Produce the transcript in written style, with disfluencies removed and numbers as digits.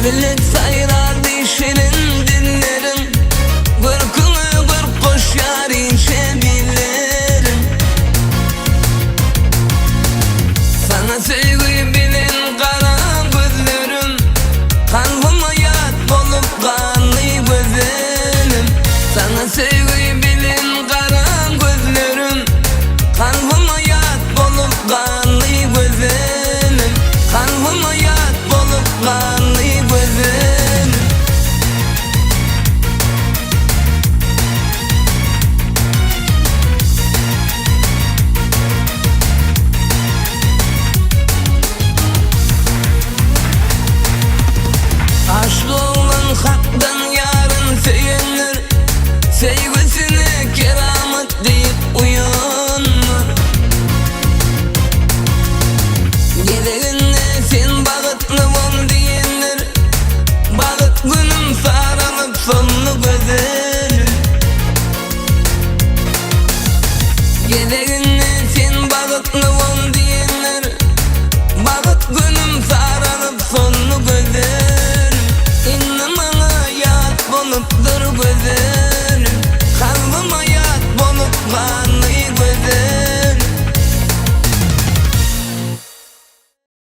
Evlilik sayrar şirin dillerim, kırkını kırk koşar içebilirim. Sana sevgi bilin kara gözlerim, kalbime yat olup kanlı güzelim. Sana sevgi bilin kara gözlerim, kalbime yat olup kanlı güzelim. Kalbime yat olup kanlı güzelim. Aşkı olan haktan yarın söylenir, sevgisine keramet deyip uyanır. Gedeğinde sen bağıtlı ol diyenler, bağıt günüm sarılıp sonlu güzelim.